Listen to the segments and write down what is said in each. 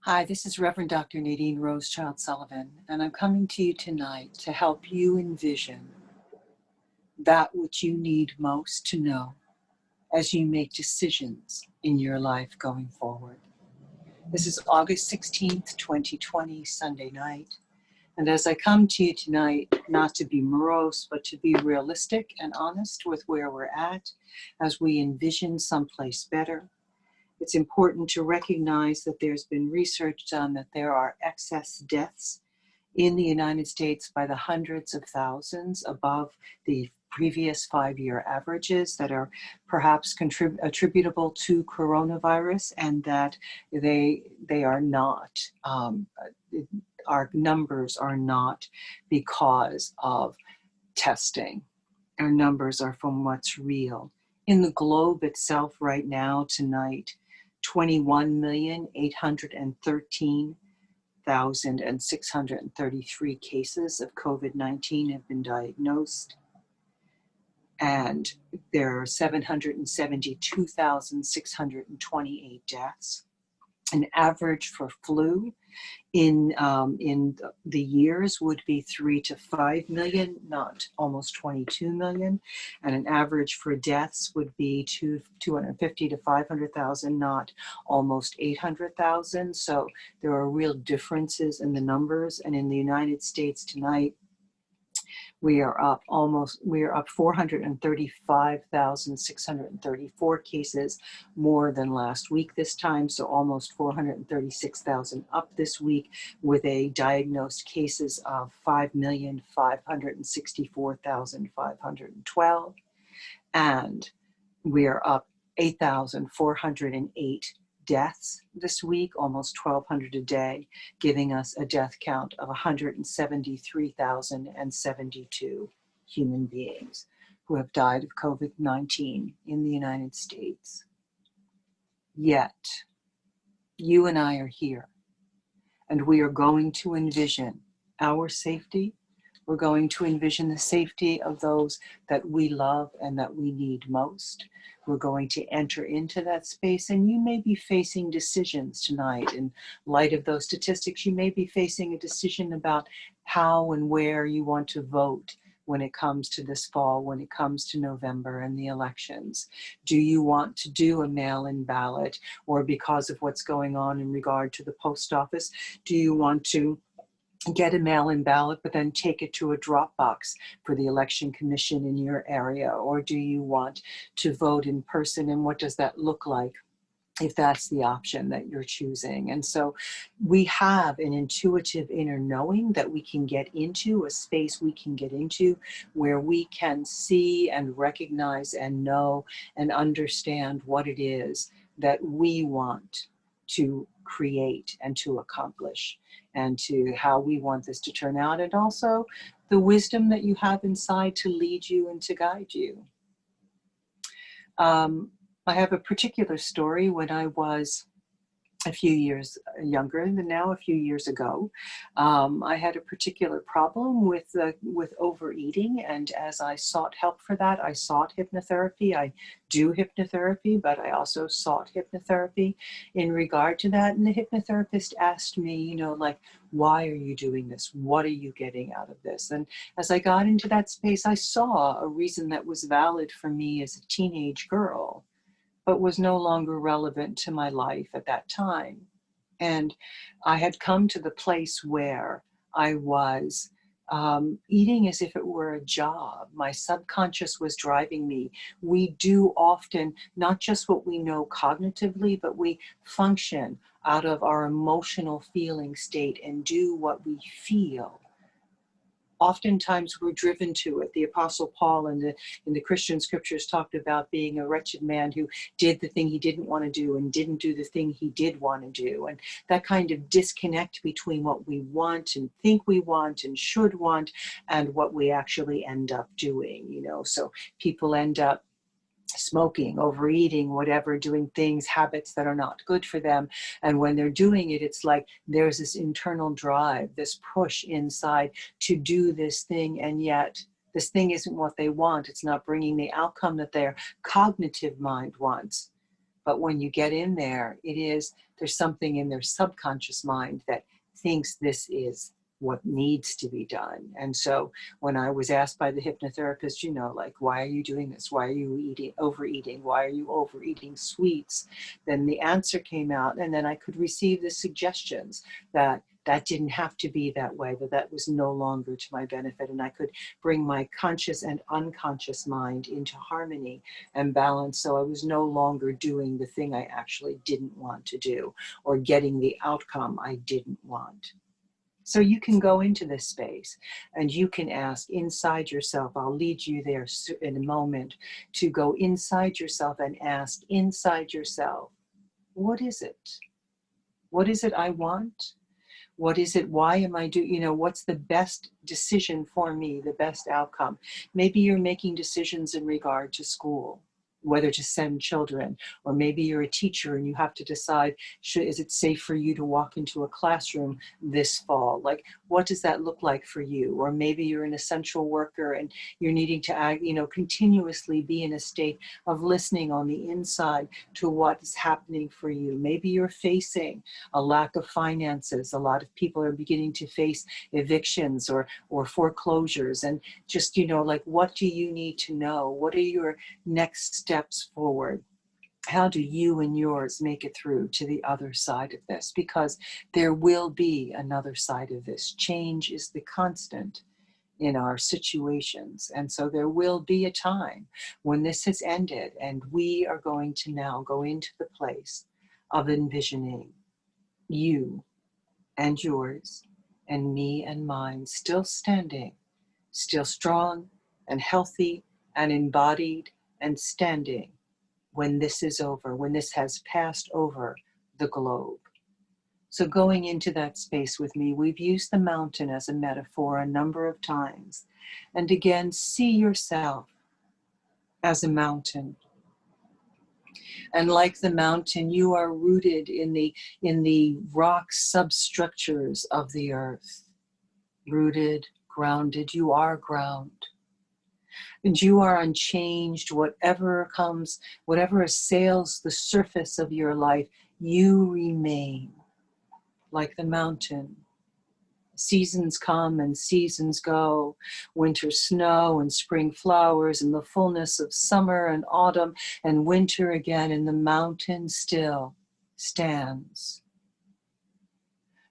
Hi, this is Reverend Dr. Nadine Rosechild-Sullivan, and I'm coming to you tonight to help you envision that which you need most to know as you make decisions in your life going forward. This is August 16th, 2020, Sunday night. And as I come to you tonight, not to be morose, but to be realistic and honest with where we're at as we envision someplace better, it's important to recognize that there's been research done that there are excess deaths in the United States by the hundreds of thousands above the previous 5-year averages that are perhaps attributable to coronavirus, and that they are not, our numbers are not because of testing. Our numbers are from what's real. In the globe itself right now, tonight, 21,813,633 cases of COVID-19 have been diagnosed, and there are 772,628 deaths. An average for flu in the years would be 3 to 5 million, not almost 22 million, and an average for deaths would be 250 to 500,000, not almost 800,000. So there are real differences in the numbers. And in the United States tonight, we are up 435,634 cases more than last week this time, so almost 436,000 up this week, with a diagnosed cases of 5,564,512. And we are up 8,408 deaths this week, almost 1,200 a day, giving us a death count of 173,072 human beings who have died of COVID-19 in the United States. Yet, you and I are here, and we are going to envision our safety. We're going to envision the safety of those that we love and that we need most. We're going to enter into that space, and you may be facing decisions tonight. In light of those statistics, you may be facing a decision about how and where you want to vote when it comes to this fall, when it comes to November and the elections. Do you want to do a mail-in ballot, or because of what's going on in regard to the post office, do you want to get a mail-in ballot, but then take it to a drop box for the election commission in your area? Or do you want to vote in person, and what does that look like if that's the option that you're choosing? And so we have an intuitive inner knowing that we can get into, a space we can get into where we can see and recognize and know and understand what it is that we want to create and to accomplish, and to how we want this to turn out, and also the wisdom that you have inside to lead you and to guide you. I have a particular story. When I was a few years younger than now, a few years ago, I had a particular problem with overeating, and as I sought help for that, I sought hypnotherapy. I do hypnotherapy, but I also sought hypnotherapy in regard to that. And the hypnotherapist asked me, why are you doing this? What are you getting out of this? And as I got into that space, I saw a reason that was valid for me as a teenage girl, but was no longer relevant to my life at that time. And I had come to the place where I was eating as if it were a job. My subconscious was driving me. We do often, not just what we know cognitively, but we function out of our emotional feeling state and do what we feel. Oftentimes we're driven to it. The Apostle Paul in the Christian scriptures talked about being a wretched man who did the thing he didn't want to do and didn't do the thing he did want to do. And that kind of disconnect between what we want and think we want and should want and what we actually end up doing, So people end up smoking, overeating, whatever, doing things, habits that are not good for them. And when they're doing it, it's like there's this internal drive, this push inside to do this thing, and yet this thing isn't what they want. It's not bringing the outcome that their cognitive mind wants. But when you get in there, there's something in their subconscious mind that thinks this is what needs to be done. And so when I was asked by the hypnotherapist, like, why are you doing this? Why are you overeating? Why are you overeating sweets? Then the answer came out, and then I could receive the suggestions that didn't have to be that way, that was no longer to my benefit. And I could bring my conscious and unconscious mind into harmony and balance. So I was no longer doing the thing I actually didn't want to do, or getting the outcome I didn't want. So you can go into this space and you can ask inside yourself. I'll lead you there in a moment, to go inside yourself and ask inside yourself, what is it? What is it I want? What is it? Why am I doing, what's the best decision for me, the best outcome? Maybe you're making decisions in regard to school, whether to send children, or maybe you're a teacher and you have to decide, is it safe for you to walk into a classroom this fall? Like, what does that look like for you? Or maybe you're an essential worker and you're needing to continuously be in a state of listening on the inside to what is happening for you. Maybe you're facing a lack of finances. A lot of people are beginning to face evictions or foreclosures, and just, like, what do you need to know? What are your next steps forward? How do you and yours make it through to the other side of this? Because there will be another side of this. Change is the constant in our situations. And so there will be a time when this has ended, and we are going to now go into the place of envisioning you and yours and me and mine still standing, still strong and healthy and embodied and standing when this is over, when this has passed over the globe. So going into that space with me, we've used the mountain as a metaphor a number of times. And again, see yourself as a mountain. And like the mountain, you are rooted in the rock substructures of the earth. Rooted, grounded, you are ground. And you are unchanged. Whatever comes, whatever assails the surface of your life, you remain like the mountain. Seasons come and seasons go, winter snow and spring flowers and the fullness of summer and autumn and winter again, and the mountain still stands.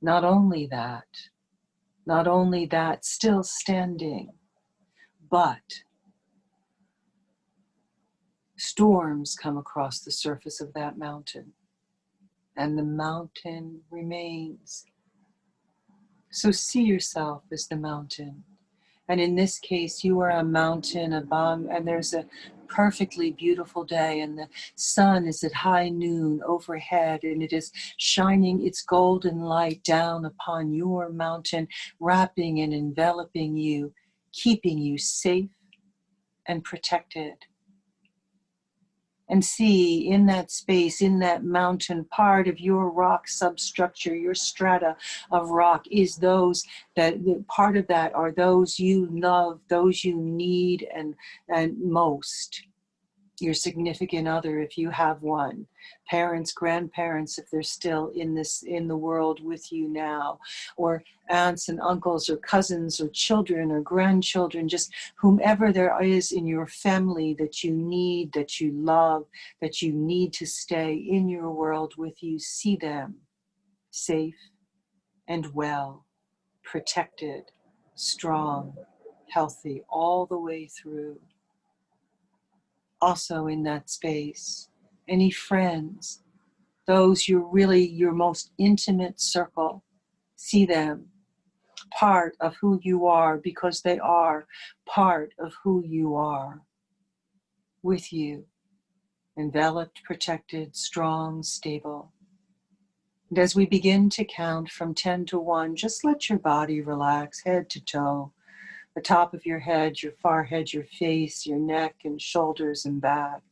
Not only that, still standing, but storms come across the surface of that mountain, and the mountain remains. So see yourself as the mountain. And in this case, you are a mountain above, and there's a perfectly beautiful day, and the sun is at high noon overhead, and it is shining its golden light down upon your mountain, wrapping and enveloping you, keeping you safe and protected. And see in that space, in that mountain, part of your rock substructure, your strata of rock is those that, part of that are those you love, those you need and most. Your significant other, if you have one, parents, grandparents, if they're still in the world with you now, or aunts and uncles or cousins or children or grandchildren, just whomever there is in your family that you need, that you love, that you need to stay in your world with you. See them safe and well, protected, strong, healthy, all the way through. Also in that space, any friends, those your most intimate circle, see them part of who you are, because they are part of who you are, with you, enveloped, protected, strong, stable. And as we begin to count from 10 to 1, just let your body relax, head to toe. The top of your head, your forehead, your face, your neck and shoulders and back,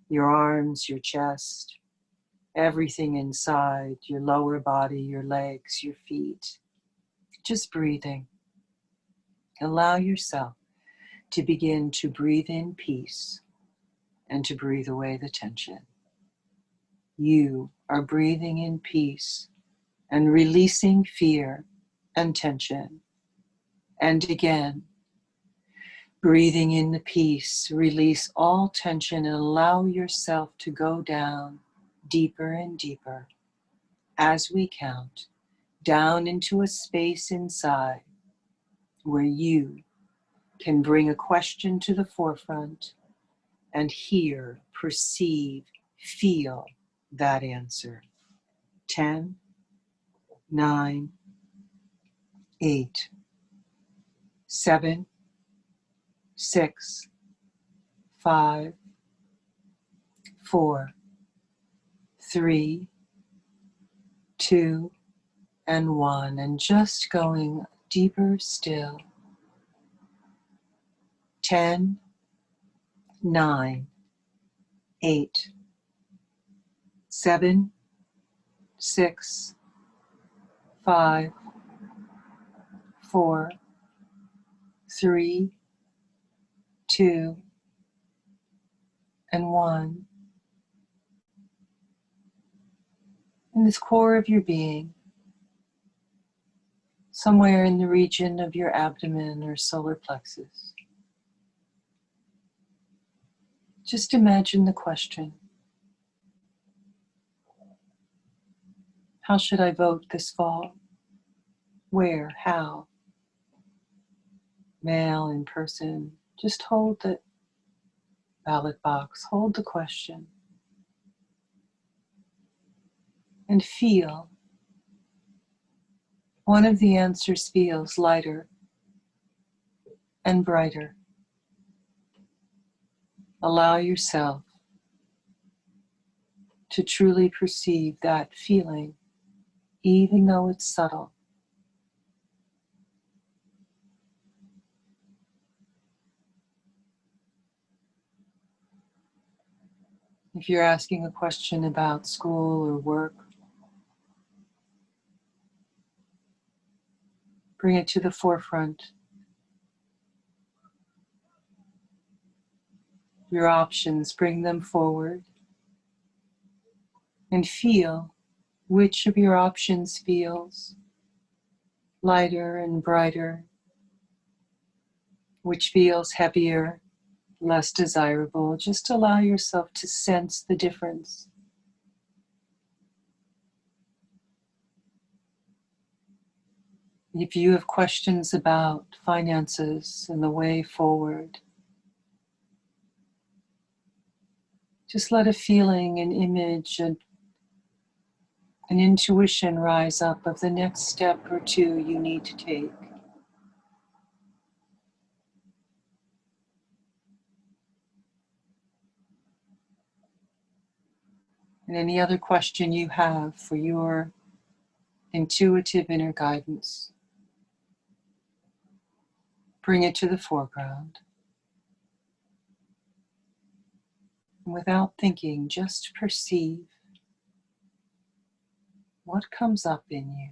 your arms, your chest, everything inside, your lower body, your legs, your feet. Just breathing. Allow yourself to begin to breathe in peace and to breathe away the tension. You are breathing in peace and releasing fear and tension. And again, breathing in the peace, release all tension and allow yourself to go down deeper and deeper as we count, down into a space inside where you can bring a question to the forefront and hear, perceive, feel that answer. 10, 9, 8, 7, 6, 5, 4, 3, 2, and 1. And just going deeper still. 10, 9, 8, 7, 6, 5, 4, 3, 2, and 1. In this core of your being, somewhere in the region of your abdomen or solar plexus, just imagine the question: how should I vote this fall? Where? How? Mail, in person. Just hold the ballot box, hold the question, and feel. One of the answers feels lighter and brighter. Allow yourself to truly perceive that feeling, even though it's subtle. If you're asking a question about school or work, bring it to the forefront. Your options, bring them forward. And feel which of your options feels lighter and brighter, which feels heavier, less desirable. Just allow yourself to sense the difference. If you have questions about finances and the way forward, just let a feeling, an image, an intuition rise up of the next step or two you need to take. And any other question you have for your intuitive inner guidance, bring it to the foreground. And without thinking, just perceive what comes up in you.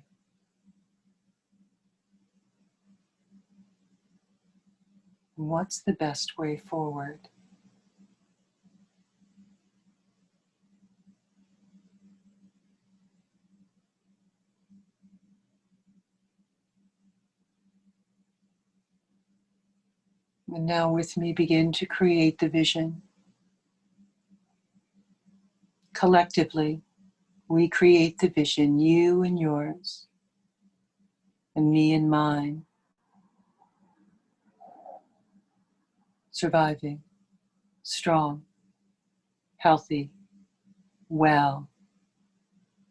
And what's the best way forward? And now with me, begin to create the vision. Collectively, we create the vision, you and yours, and me and mine, surviving, strong, healthy, well,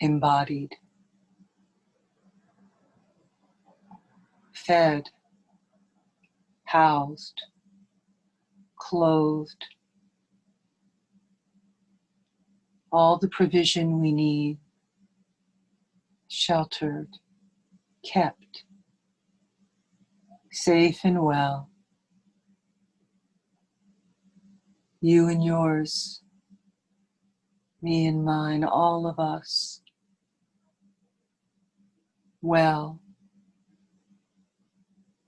embodied, fed, housed, clothed, all the provision we need, sheltered, kept, safe and well. You and yours, me and mine, all of us, well.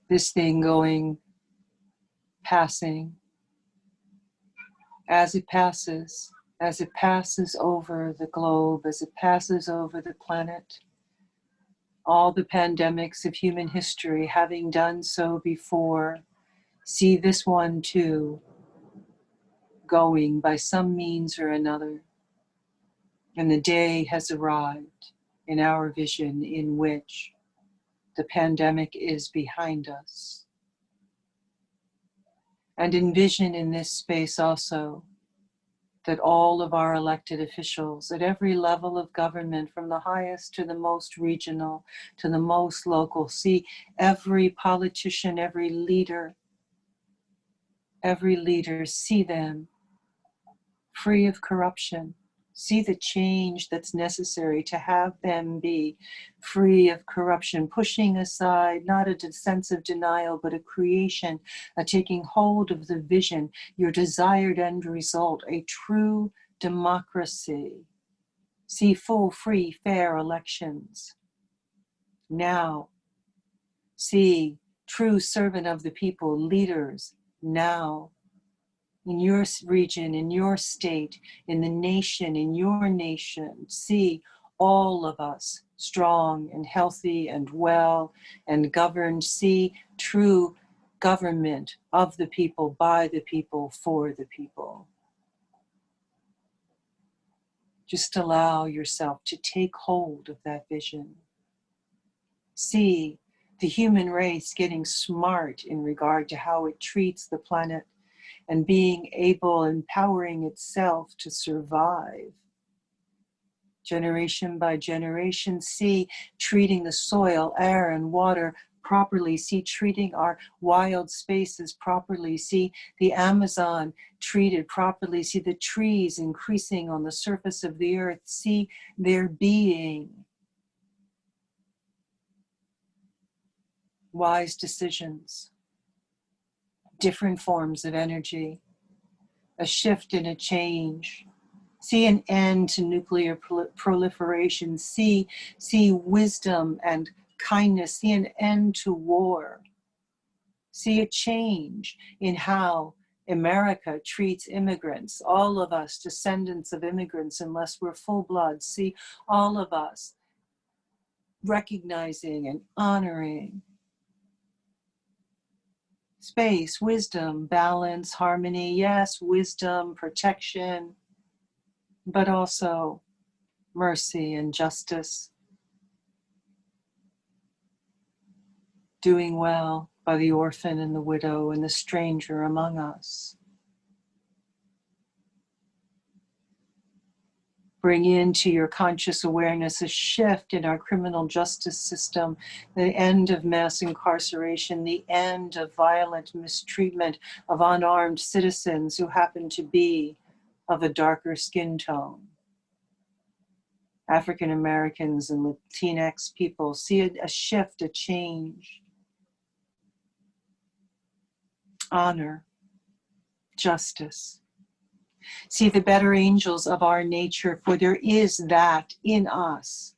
This thing going, passing. As it passes, as it passes over the globe, as it passes over the planet. All the pandemics of human history having done so before, see this one too, going by some means or another. And the day has arrived in our vision in which the pandemic is behind us. And envision in this space also that all of our elected officials at every level of government, from the highest to the most regional, to the most local, see every politician, every leader, see them free of corruption. See the change that's necessary to have them be free of corruption, pushing aside not a sense of denial, but a creation, a taking hold of the vision, your desired end result, a true democracy. See full, free, fair elections. Now, see true servant of the people, leaders, now. In your region, in your state, in the nation, in your nation, see all of us strong and healthy and well and governed. See true government of the people, by the people, for the people. Just allow yourself to take hold of that vision. See the human race getting smart in regard to how it treats the planet, and being able, empowering itself to survive. Generation by generation, see treating the soil, air, and water properly, see treating our wild spaces properly, see the Amazon treated properly, see the trees increasing on the surface of the earth, see their being. Wise decisions, different forms of energy, a shift and a change. See an end to nuclear proliferation. See wisdom and kindness. See an end to war. See a change in how America treats immigrants, all of us descendants of immigrants, unless we're full blood. See all of us recognizing and honoring space, wisdom, balance, harmony. Yes, wisdom, protection, but also mercy and justice. Doing well by the orphan and the widow and the stranger among us. Bring into your conscious awareness a shift in our criminal justice system, the end of mass incarceration, the end of violent mistreatment of unarmed citizens who happen to be of a darker skin tone. African Americans and Latinx people, see a shift, a change. Honor, justice. See the better angels of our nature, for there is that in us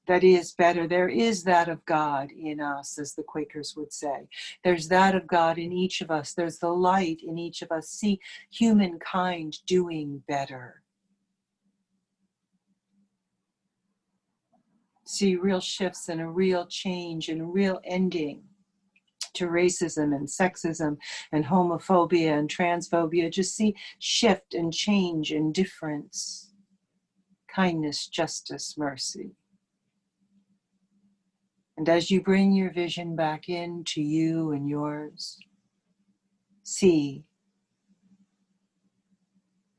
that is better. There is that of God in us, as the Quakers would say. There's that of God in each of us. There's the light in each of us. See humankind doing better. See real shifts and a real change and a real ending to racism and sexism and homophobia and transphobia. Just see shift and change and difference. Kindness, justice, mercy. And as you bring your vision back into you and yours, see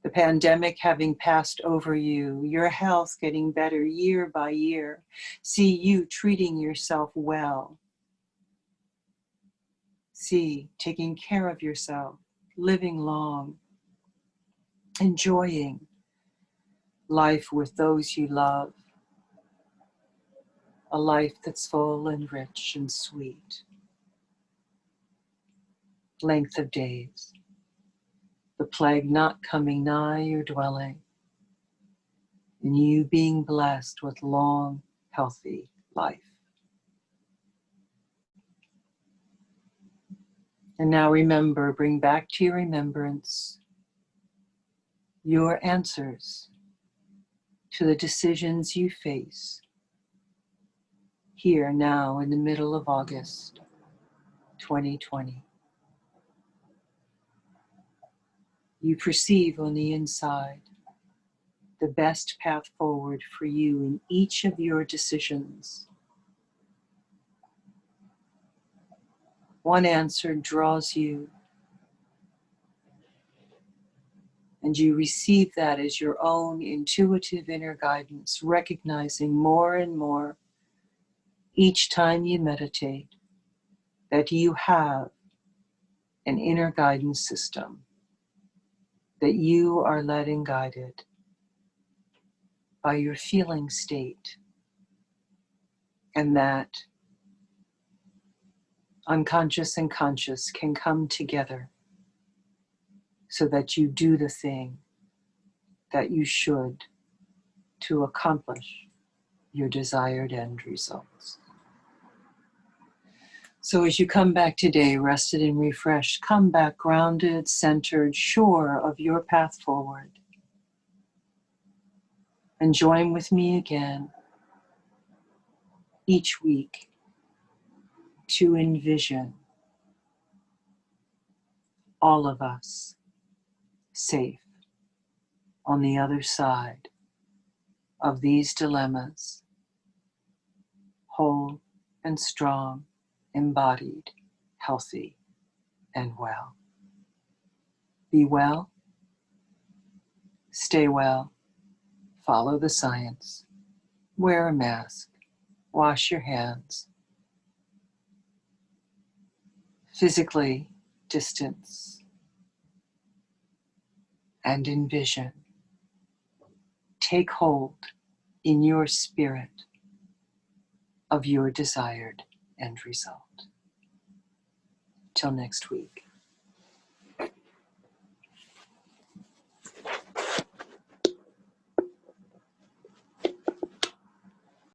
the pandemic having passed over you, your health getting better year by year. See you treating yourself well. See taking care of yourself, living long, enjoying life with those you love, a life that's full and rich and sweet. Length of days, the plague not coming nigh your dwelling, and you being blessed with long, healthy life. And now remember, bring back to your remembrance your answers to the decisions you face here now in the middle of August 2020. You perceive on the inside the best path forward for you in each of your decisions. One answer draws you, and you receive that as your own intuitive inner guidance, recognizing more and more each time you meditate that you have an inner guidance system, that you are led and guided by your feeling state, and that unconscious and conscious can come together so that you do the thing that you should to accomplish your desired end results. So as you come back today, rested and refreshed, come back grounded, centered, sure of your path forward. And join with me again each week to envision all of us safe on the other side of these dilemmas, whole and strong, embodied, healthy, and well. Be well, stay well, follow the science, wear a mask, wash your hands, physically distance, and envision. Take hold in your spirit of your desired end result. Till next week.